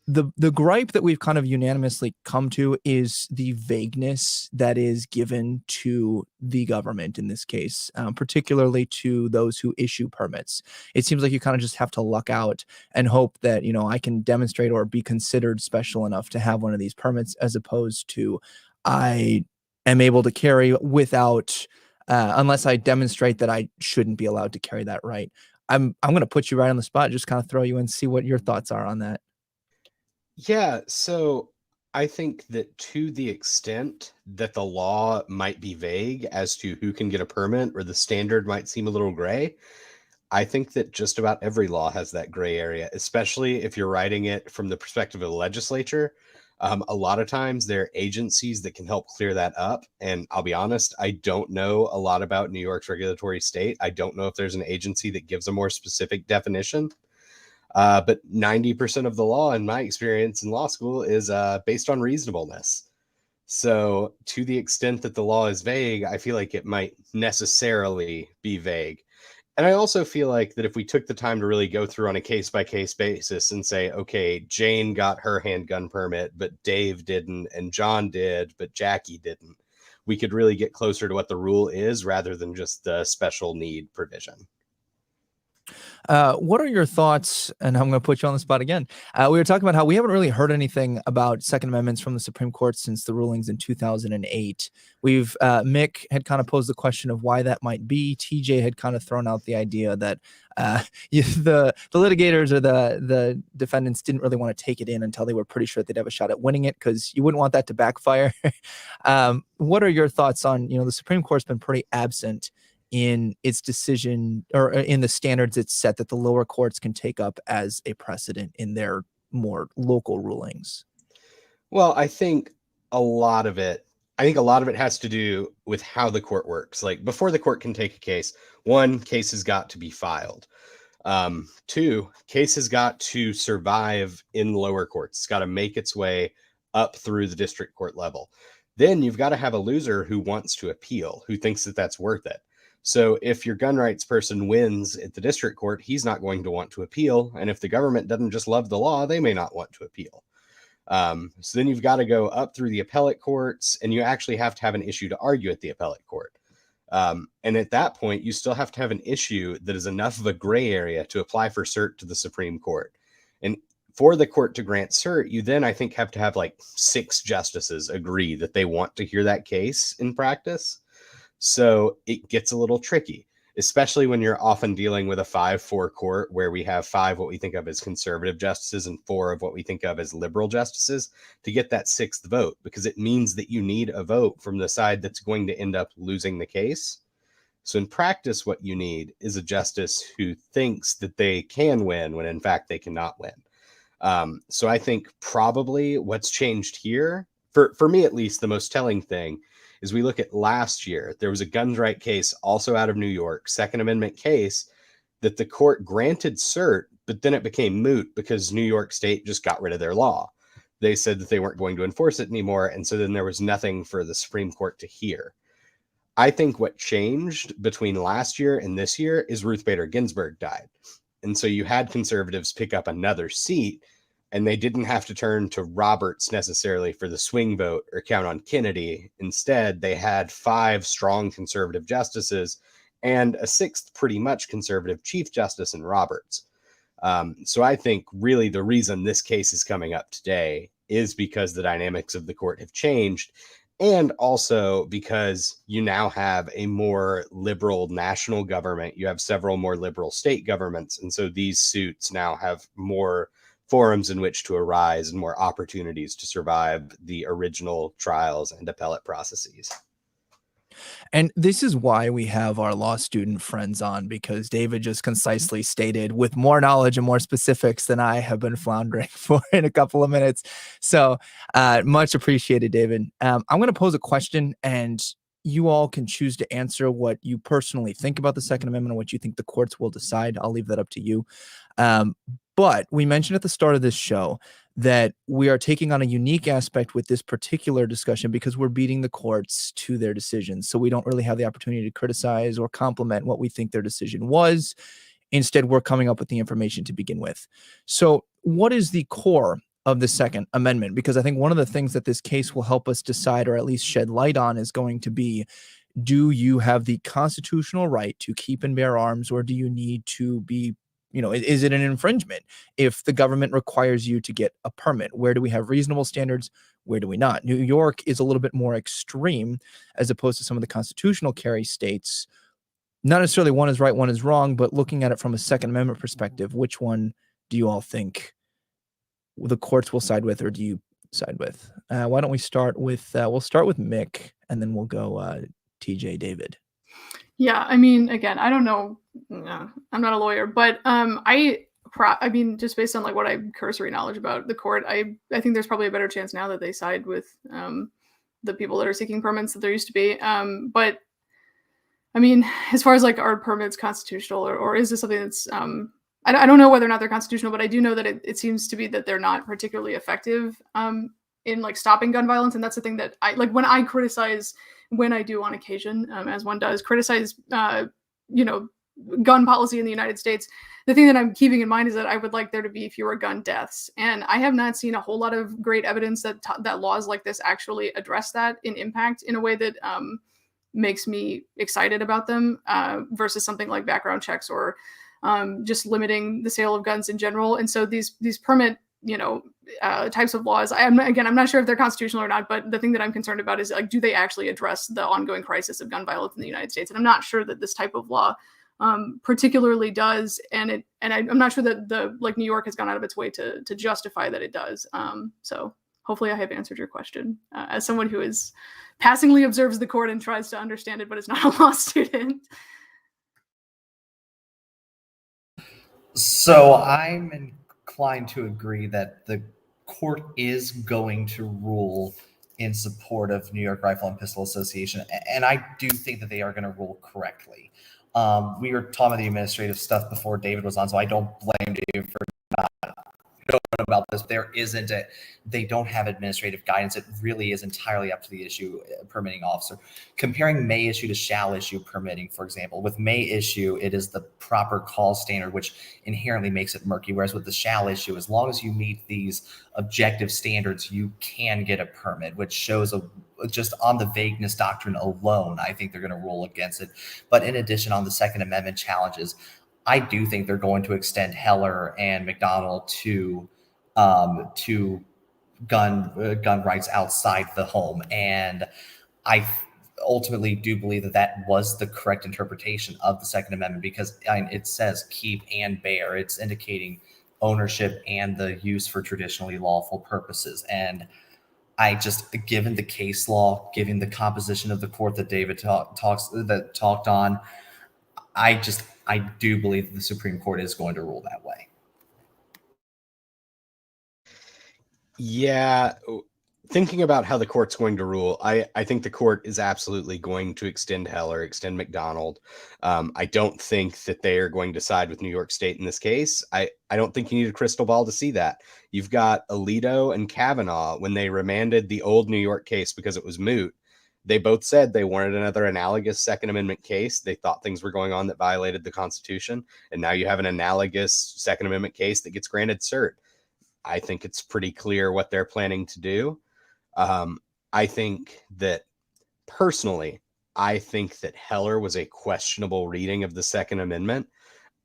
the gripe that we've kind of unanimously come to is the vagueness that is given to the government in this case, particularly to those who issue permits. It seems like you kind of just have to luck out and hope that, I can demonstrate or be considered special enough to have one of these permits, as opposed to I am able to carry without, unless I demonstrate that I shouldn't be allowed to carry that right. I'm going to put you right on the spot, just kind of throw you in, see what your thoughts are on that. Yeah, so I think that to the extent that the law might be vague as to who can get a permit, or the standard might seem a little gray, I think that just about every law has that gray area, especially if you're writing it from the perspective of the legislature. A lot of times there are agencies that can help clear that up. And I'll be honest, I don't know a lot about New York's regulatory state. I don't know if there's an agency that gives a more specific definition. But 90% of the law, in my experience in law school, is based on reasonableness. So to the extent that the law is vague, I feel like it might necessarily be vague. And I also feel like that if we took the time to really go through on a case-by-case basis and say, okay, Jane got her handgun permit, but Dave didn't, and John did, but Jackie didn't, we could really get closer to what the rule is rather than just the special need provision. What are your thoughts? And I'm going to put you on the spot again. We were talking about how we haven't really heard anything about Second Amendments from the Supreme Court since the rulings in 2008. Mick had kind of posed the question of why that might be. TJ had kind of thrown out the idea that the litigators or the defendants didn't really want to take it in until they were pretty sure they'd have a shot at winning it, because you wouldn't want that to backfire. What are your thoughts on, the Supreme Court's been pretty absent in its decision, or in the standards it's set that the lower courts can take up as a precedent in their more local rulings? Well, I think a lot of it has to do with how the court works. Like, before the court can take a case, one, case has got to be filed. Two, case has got to survive in lower courts. It's got to make its way up through the district court level. Then you've got to have a loser who wants to appeal, who thinks that that's worth it. So if your gun rights person wins at the district court, he's not going to want to appeal. And if the government doesn't just love the law, they may not want to appeal. So then you've got to go up through the appellate courts, and you actually have to have an issue to argue at the appellate court. And at that point, you still have to have an issue that is enough of a gray area to apply for cert to the Supreme Court. And for the court to grant cert, you then, I think, have to have like 6 justices agree that they want to hear that case in practice. So it gets a little tricky, especially when you're often dealing with a 5-4 court where we have 5 what we think of as conservative justices and 4 of what we think of as liberal justices, to get that 6th vote, because it means that you need a vote from the side that's going to end up losing the case. So in practice, what you need is a justice who thinks that they can win when in fact they cannot win. So I think probably what's changed here, for me at least, the most telling thing is we look at last year. There was a guns right case also out of New York, Second Amendment case, that the court granted cert, but then it became moot because New York State just got rid of their law. They said that they weren't going to enforce it anymore, and so then there was nothing for the Supreme Court to hear. I think what changed between last year and this year is Ruth Bader Ginsburg died. And so you had conservatives pick up another seat, and they didn't have to turn to Roberts necessarily for the swing vote or count on Kennedy. Instead, they had 5 strong conservative justices and a 6th pretty much conservative Chief Justice in Roberts. So I think really the reason this case is coming up today is because the dynamics of the court have changed, and also because you now have a more liberal national government. You have several more liberal state governments, and so these suits now have more forums in which to arise and more opportunities to survive the original trials and appellate processes. And this is why we have our law student friends on, because David just concisely stated with more knowledge and more specifics than I have been floundering for in a couple of minutes. So much appreciated, David. I'm going to pose a question, and you all can choose to answer what you personally think about the Second Amendment and what you think the courts will decide. I'll leave that up to you. But we mentioned at the start of this show that we are taking on a unique aspect with this particular discussion because we're beating the courts to their decisions. So we don't really have the opportunity to criticize or compliment what we think their decision was. Instead, we're coming up with the information to begin with. So what is the core of the Second Amendment, because I think one of the things that this case will help us decide, or at least shed light on, is going to be, do you have the constitutional right to keep and bear arms, or do you need to be, is it an infringement if the government requires you to get a permit? Where do we have reasonable standards? Where do we not? New York is a little bit more extreme as opposed to some of the constitutional carry states. Not necessarily one is right, one is wrong, but looking at it from a Second Amendment perspective, which one do you all think the courts will side with, or do you side with? Why don't we start with, we'll start with Mick, and then we'll go TJ, David. Yeah, I mean, again, I don't know. No, I'm not a lawyer, but I mean, just based on like what I cursory knowledge about the court, I think there's probably a better chance now that they side with the people that are seeking permits that there used to be. But I mean, as far as like, are permits constitutional, or is this something that's I don't know whether or not they're constitutional, but I do know that it seems to be that they're not particularly effective in like stopping gun violence. And that's the thing that I like when I criticize, when I do on occasion, as one does, criticize, gun policy in the United States. The thing that I'm keeping in mind is that I would like there to be fewer gun deaths. And I have not seen a whole lot of great evidence that that laws like this actually address that in impact in a way that makes me excited about them versus something like background checks or just limiting the sale of guns in general. And so these permit, types of laws, I'm not sure if they're constitutional or not, but the thing that I'm concerned about is like, do they actually address the ongoing crisis of gun violence in the United States? And I'm not sure that this type of law particularly does. And I'm not sure that New York has gone out of its way to justify that it does. So hopefully I have answered your question as someone who is passingly observes the court and tries to understand it, but is not a law student. So I'm inclined to agree that the court is going to rule in support of New York Rifle and Pistol Association, and I do think that they are going to rule correctly. We were talking about the administrative stuff before David was on, so I don't blame David for not knowing about this. They don't have administrative guidance. It really is entirely up to the permitting officer. Comparing may issue to shall issue permitting, for example, with may issue, it is the proper call standard, which inherently makes it murky. Whereas with the shall issue, as long as you meet these objective standards, you can get a permit, which shows just on the vagueness doctrine alone, I think they're going to rule against it. But in addition, on the Second Amendment challenges, I do think they're going to extend Heller and McDonald to gun rights outside the home, and I ultimately do believe that was the correct interpretation of the Second Amendment, because it says keep and bear. It's indicating ownership and the use for traditionally lawful purposes. And I just, given the case law, given the composition of the court that David talked on, I do believe that the Supreme Court is going to rule that way. Yeah, thinking about how the court's going to rule, I think the court is absolutely going to extend Heller, extend McDonald. I don't think that they are going to side with New York State in this case. I don't think you need a crystal ball to see that. You've got Alito and Kavanaugh, when they remanded the old New York case because it was moot, they both said they wanted another analogous Second Amendment case. They thought things were going on that violated the Constitution. And now you have an analogous Second Amendment case that gets granted cert. I think it's pretty clear what they're planning to do. I think that personally, I think that Heller was a questionable reading of the Second Amendment.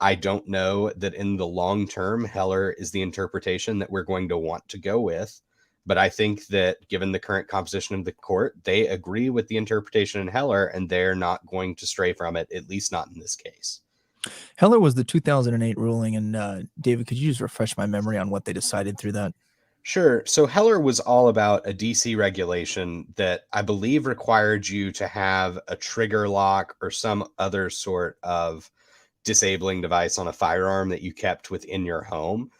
I don't know that in the long term, Heller is the interpretation that we're going to want to go with. But I think that given the current composition of the court, they agree with the interpretation in Heller, and they're not going to stray from it, at least not in this case. Heller was the 2008 ruling. And David, could you just refresh my memory on what they decided through that? Sure. So Heller was all about a DC regulation that I believe required you to have a trigger lock or some other sort of disabling device on a firearm that you kept within your home.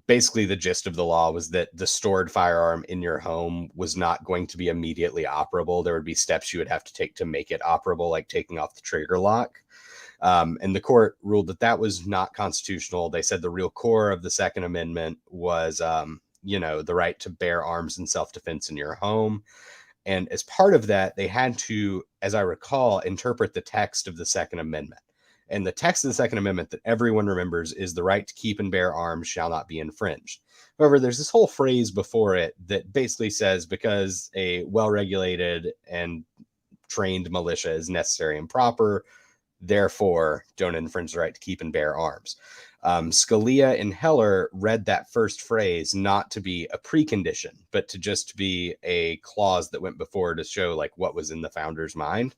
Basically, the gist of the law was that the stored firearm in your home was not going to be immediately operable. There would be steps you would have to take to make it operable, like taking off the trigger lock. And the court ruled that that was not constitutional. They said the real core of the Second Amendment was, the right to bear arms in self-defense in your home. And as part of that, they had to, as I recall, interpret the text of the Second Amendment. And the text of the Second Amendment that everyone remembers is the right to keep and bear arms shall not be infringed. However, there's this whole phrase before it that basically says because a well-regulated and trained militia is necessary and proper, therefore don't infringe the right to keep and bear arms. Scalia and Heller read that first phrase not to be a precondition, but to just be a clause that went before to show like what was in the founder's mind.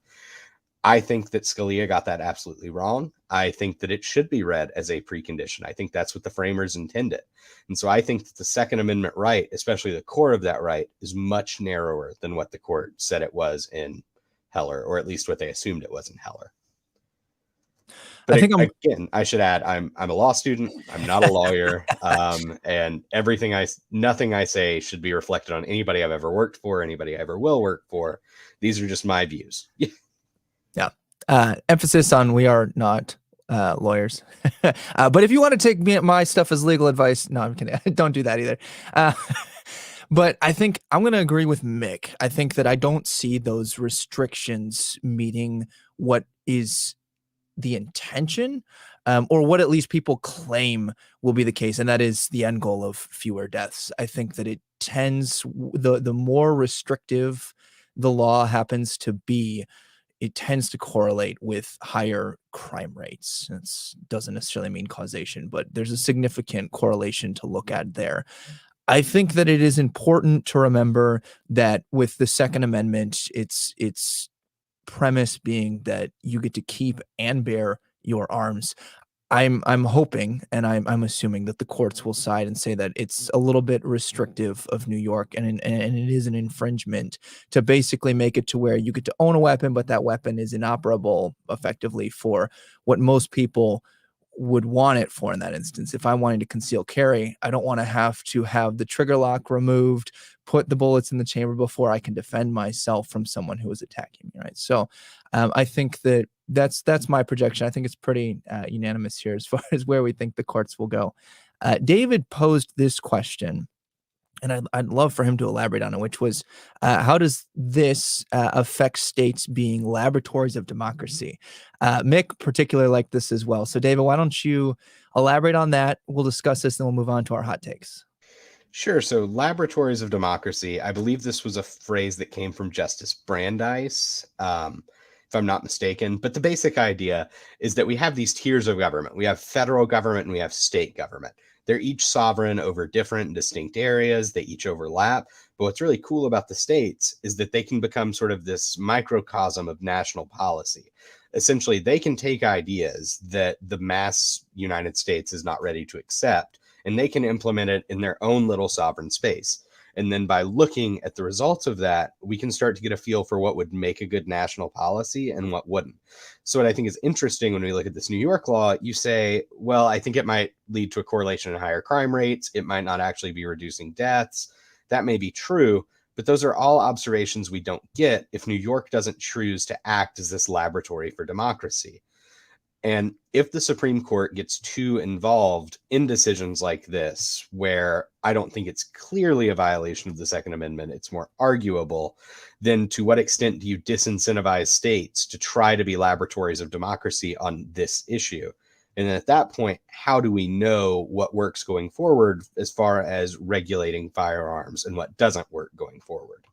I think that Scalia got that absolutely wrong. I think that it should be read as a precondition. I think that's what the framers intended. And so I think that the Second Amendment right, especially the core of that right, is much narrower than what the court said it was in Heller, or at least what they assumed it was in Heller. But again, I should add, I'm a law student. I'm not a lawyer, and nothing I say should be reflected on anybody I've ever worked for, anybody I ever will work for. These are just my views. Yeah. Emphasis on we are not lawyers. But if you want to take my stuff as legal advice, no, I'm kidding. Don't do that either. But I think I'm going to agree with Mick. I think that I don't see those restrictions meeting what is the intention, or what at least people claim will be the case, and that is the end goal of fewer deaths. I think that it tends, the more restrictive the law happens to be, it tends to correlate with higher crime rates. It doesn't necessarily mean causation, but there's a significant correlation to look at there. I think that it is important to remember that with the Second Amendment, it's premise being that you get to keep and bear your arms. I'm hoping and I'm assuming that the courts will side and say that it's a little bit restrictive of New York and it is an infringement to basically make it to where you get to own a weapon, but that weapon is inoperable effectively for what most people would want it for in that instance. If I'm wanting to conceal carry, I don't want to have the trigger lock removed, put the bullets in the chamber before I can defend myself from someone who is attacking me, right? So I think that's my projection. I think it's pretty unanimous here as far as where we think the courts will go. David posed this question, and I'd love for him to elaborate on it, which was, how does this affect states being laboratories of democracy? Mick particularly liked this as well. So David, why don't you elaborate on that? We'll discuss this, then we'll move on to our hot takes. Sure. So laboratories of democracy, I believe this was a phrase that came from Justice Brandeis, if I'm not mistaken. But the basic idea is that we have these tiers of government. We have federal government and we have state government. They're each sovereign over different and distinct areas. They each overlap. But what's really cool about the states is that they can become sort of this microcosm of national policy. Essentially, they can take ideas that the mass United States is not ready to accept, and they can implement it in their own little sovereign space. And then by looking at the results of that, we can start to get a feel for what would make a good national policy and what wouldn't. So what I think is interesting when we look at this New York law, you say, well, I think it might lead to a correlation in higher crime rates. It might not actually be reducing deaths. That may be true, but those are all observations we don't get if New York doesn't choose to act as this laboratory for democracy. And if the Supreme Court gets too involved in decisions like this, where I don't think it's clearly a violation of the Second Amendment, it's more arguable, then to what extent do you disincentivize states to try to be laboratories of democracy on this issue? And at that point, how do we know what works going forward as far as regulating firearms and what doesn't work going forward?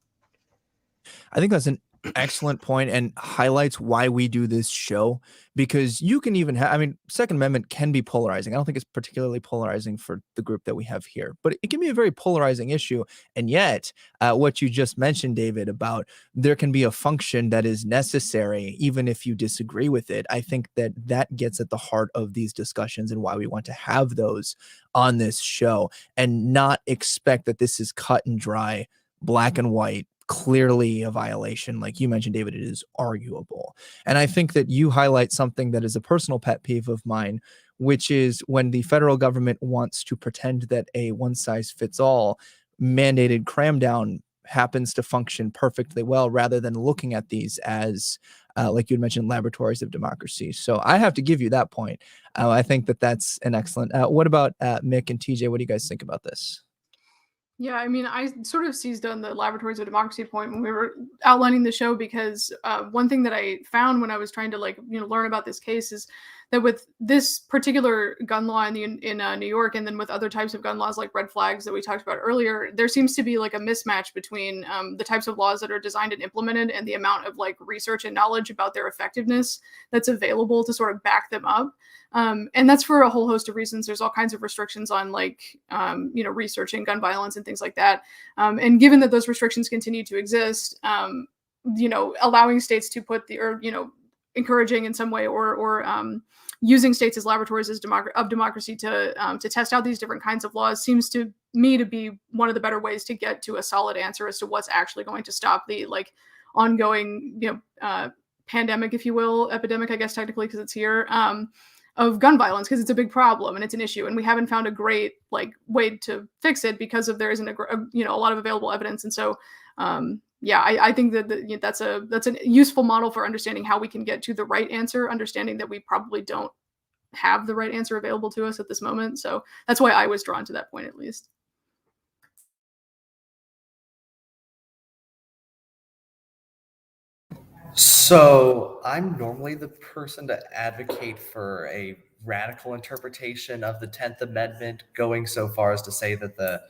I think that's an excellent point and highlights why we do this show, because you can even have, Second Amendment can be polarizing. I don't think it's particularly polarizing for the group that we have here, but it can be a very polarizing issue. And yet what you just mentioned, David, about there can be a function that is necessary, even if you disagree with it. I think that gets at the heart of these discussions and why we want to have those on this show and not expect that this is cut and dry, black and white, clearly a violation. Like you mentioned, David, it is arguable. And I think that you highlight something that is a personal pet peeve of mine, which is when the federal government wants to pretend that a one-size-fits-all mandated cram down happens to function perfectly well, rather than looking at these as, like you mentioned, laboratories of democracy. So I have to give you that point. I think that that's an excellent. What about Mick and TJ? What do you guys think about this? Yeah, I sort of seized on the laboratories of democracy point when we were outlining the show, because one thing that I found when I was trying to learn about this case is that with this particular gun law in New York, and then with other types of gun laws like red flags that we talked about earlier, there seems to be like a mismatch between the types of laws that are designed and implemented and the amount of like research and knowledge about their effectiveness that's available to sort of back them up. And that's for a whole host of reasons. There's all kinds of restrictions on like, researching gun violence and things like that. And given that those restrictions continue to exist, allowing states to put encouraging in some way or using states as laboratories of democracy to test out these different kinds of laws seems to me to be one of the better ways to get to a solid answer as to what's actually going to stop the like ongoing, pandemic, if you will, epidemic, I guess technically because it's here, of gun violence, because it's a big problem and it's an issue, and we haven't found a great like way to fix it because there isn't a lot of available evidence. And so I think that that's a useful model for understanding how we can get to the right answer, understanding that we probably don't have the right answer available to us at this moment. So that's why I was drawn to that point, at least. So I'm normally the person to advocate for a radical interpretation of the 10th Amendment, going so far as to say that the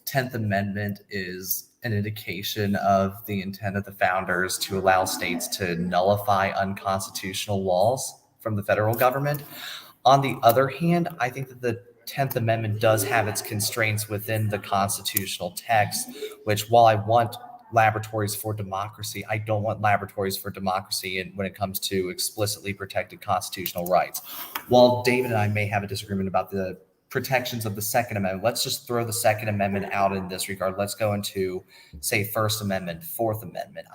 10th Amendment is an indication of the intent of the founders to allow states to nullify unconstitutional laws from the federal government. On the other hand, I think that the 10th Amendment does have its constraints within the constitutional text, which while I want laboratories for democracy, I don't want laboratories for democracy when it comes to explicitly protected constitutional rights. While David and I may have a disagreement about the protections of the Second Amendment, let's just throw the Second Amendment out in this regard. Let's go into, say, First Amendment, Fourth Amendment.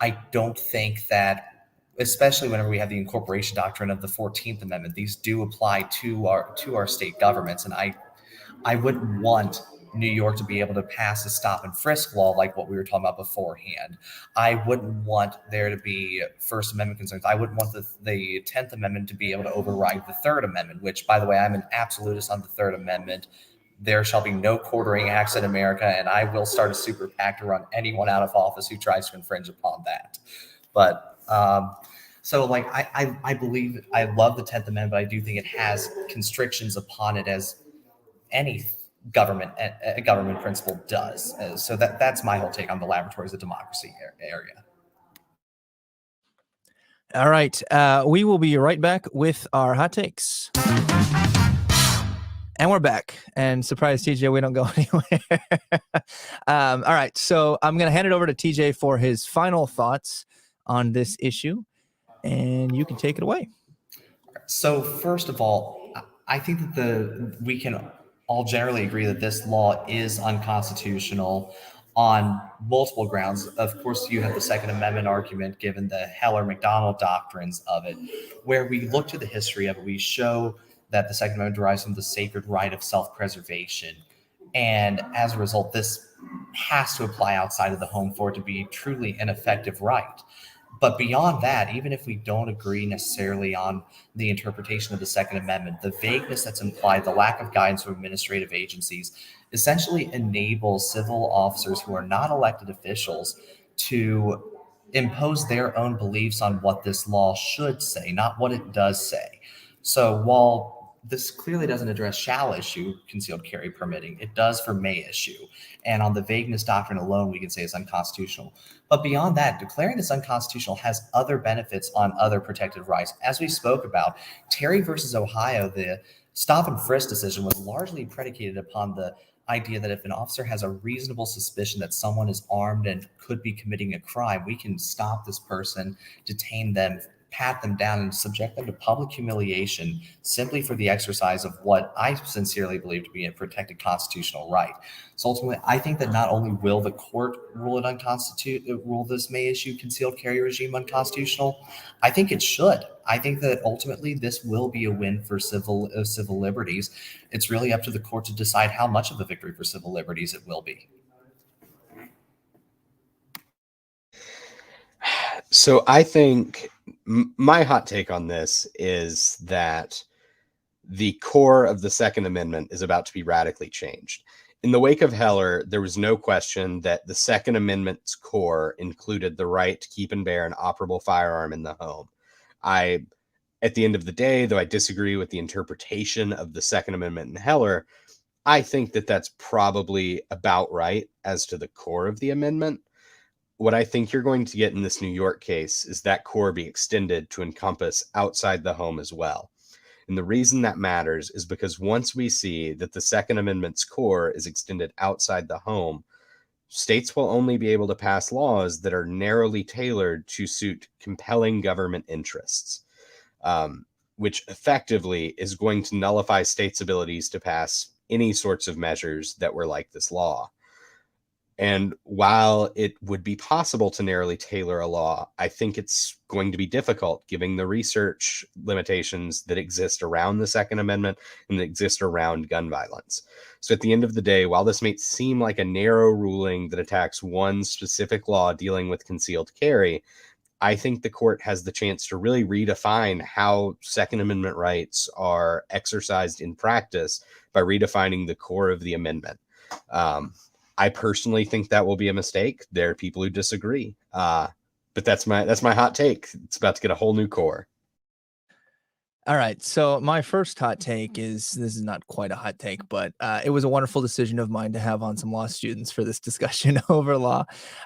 I don't think that, especially whenever we have the incorporation doctrine of the 14th Amendment, these do apply to our state governments. And I wouldn't want New York to be able to pass a stop and frisk law like what we were talking about beforehand. I wouldn't want there to be First Amendment concerns. I wouldn't want the 10th Amendment to be able to override the Third Amendment, which, by the way, I'm an absolutist on the Third Amendment. There shall be no quartering acts in America, and I will start a super PAC to run anyone out of office who tries to infringe upon that. But so like I believe, I love the 10th Amendment, but I do think it has constrictions upon it as any government principle does. So that's my whole take on the laboratories of democracy area. All right. We will be right back with our hot takes. And we're back. And surprise, TJ, we don't go anywhere. All right. So I'm going to hand it over to TJ for his final thoughts on this issue. And you can take it away. So first of all, I think that we can all generally agree that this law is unconstitutional on multiple grounds. Of course, you have the Second Amendment argument given the Heller-McDonald doctrines of it, where we look to the history of it. We show that the Second Amendment derives from the sacred right of self-preservation. And as a result, this has to apply outside of the home for it to be truly an effective right. But beyond that, even if we don't agree necessarily on the interpretation of the Second Amendment, the vagueness that's implied, the lack of guidance from administrative agencies, essentially enables civil officers who are not elected officials to impose their own beliefs on what this law should say, not what it does say. So while this clearly doesn't address shall issue concealed carry permitting, it does for may issue. And on the vagueness doctrine alone, we can say it's unconstitutional. But beyond that, declaring this unconstitutional has other benefits on other protected rights. As we spoke about, Terry versus Ohio, the stop and frisk decision was largely predicated upon the idea that if an officer has a reasonable suspicion that someone is armed and could be committing a crime, we can stop this person, detain them, pat them down, and subject them to public humiliation simply for the exercise of what I sincerely believe to be a protected constitutional right. So ultimately, I think that not only will the court rule this may issue concealed carry regime unconstitutional, I think it should. I think that ultimately this will be a win for civil liberties. It's really up to the court to decide how much of a victory for civil liberties it will be. So I think my hot take on this is that the core of the Second Amendment is about to be radically changed. In the wake of Heller, there was no question that the Second Amendment's core included the right to keep and bear an operable firearm in the home. At the end of the day, though I disagree with the interpretation of the Second Amendment in Heller, I think that that's probably about right as to the core of the amendment. What I think you're going to get in this New York case is that core be extended to encompass outside the home as well. And the reason that matters is because once we see that the Second Amendment's core is extended outside the home, states will only be able to pass laws that are narrowly tailored to suit compelling government interests, which effectively is going to nullify states' abilities to pass any sorts of measures that were like this law. And while it would be possible to narrowly tailor a law, I think it's going to be difficult given the research limitations that exist around the Second Amendment and that exist around gun violence. So at the end of the day, while this may seem like a narrow ruling that attacks one specific law dealing with concealed carry, I think the court has the chance to really redefine how Second Amendment rights are exercised in practice by redefining the core of the amendment. I personally think that will be a mistake. There are people who disagree, but that's my hot take. It's about to get a whole new core. All right. So my first hot take is, this is not quite a hot take, but it was a wonderful decision of mine to have on some law students for this discussion over law.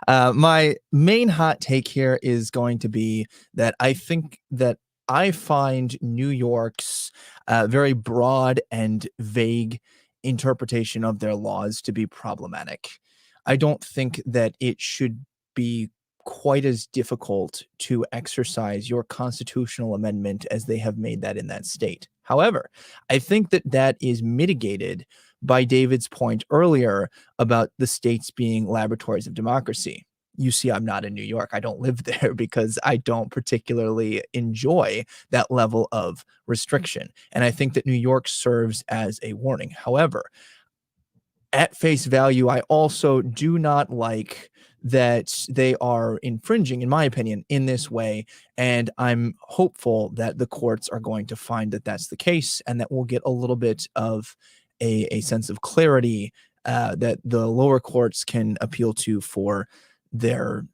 My main hot take here is going to be that I think that I find New York's very broad and vague interpretation of their laws to be problematic. I don't think that it should be quite as difficult to exercise your constitutional amendment as they have made that in that state. However, I think that that is mitigated by David's point earlier about the states being laboratories of democracy. You see, I'm not in New York. I don't live there because I don't particularly enjoy that level of restriction. And I think that New York serves as a warning. However, at face value, I also do not like that they are infringing, in my opinion, in this way. And I'm hopeful that the courts are going to find that that's the case and that we'll get a little bit of a sense of clarity that the lower courts can appeal to for their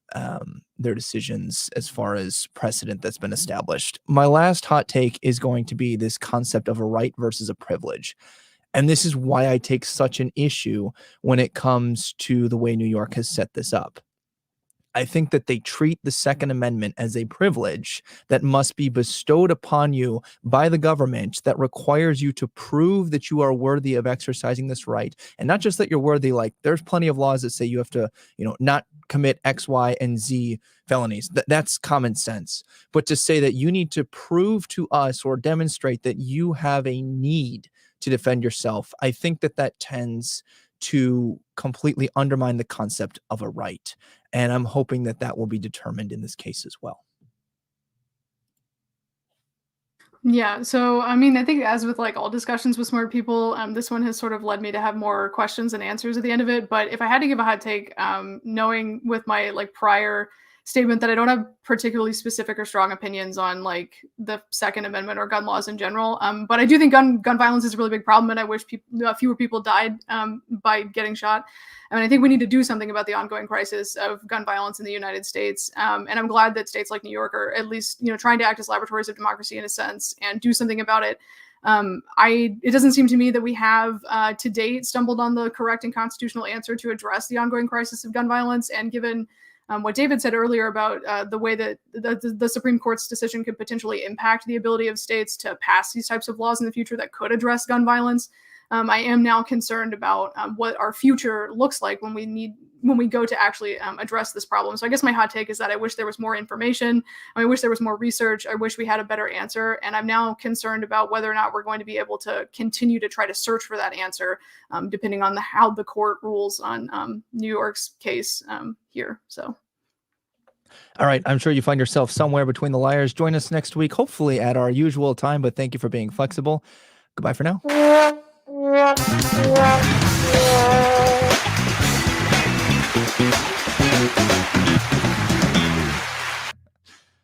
decisions as far as precedent that's been established. My last hot take is going to be this concept of a right versus a privilege. And this is why I take such an issue when it comes to the way New York has set this up. I think that they treat the Second Amendment as a privilege that must be bestowed upon you by the government that requires you to prove that you are worthy of exercising this right. And not just that you're worthy, like there's plenty of laws that say you have to, not commit X, Y, and Z felonies. That's common sense. But to say that you need to prove to us or demonstrate that you have a need to defend yourself, I think that that tends to completely undermine the concept of a right. And I'm hoping that that will be determined in this case as well. Yeah, so I mean, I think as with like all discussions with smart people, this one has sort of led me to have more questions than answers at the end of it. But if I had to give a hot take, knowing with my like prior statement that I don't have particularly specific or strong opinions on like the Second Amendment or gun laws in general, but I do think gun violence is a really big problem, and I wish fewer people died by getting shot. I mean, I think we need to do something about the ongoing crisis of gun violence in the United States, and I'm glad that states like New York are at least trying to act as laboratories of democracy in a sense and do something about it. It doesn't seem to me that we have to date stumbled on the correct and constitutional answer to address the ongoing crisis of gun violence, and given what David said earlier about the way that the Supreme Court's decision could potentially impact the ability of states to pass these types of laws in the future that could address gun violence, I am now concerned about what our future looks like when we go to actually address this problem. So I guess my hot take is that I wish there was more information. I wish there was more research. I wish we had a better answer. And I'm now concerned about whether or not we're going to be able to continue to try to search for that answer, depending on how the court rules on New York's case here. So. All right. I'm sure you find yourself somewhere between the liars. Join us next week, hopefully at our usual time, but thank you for being flexible. Goodbye for now.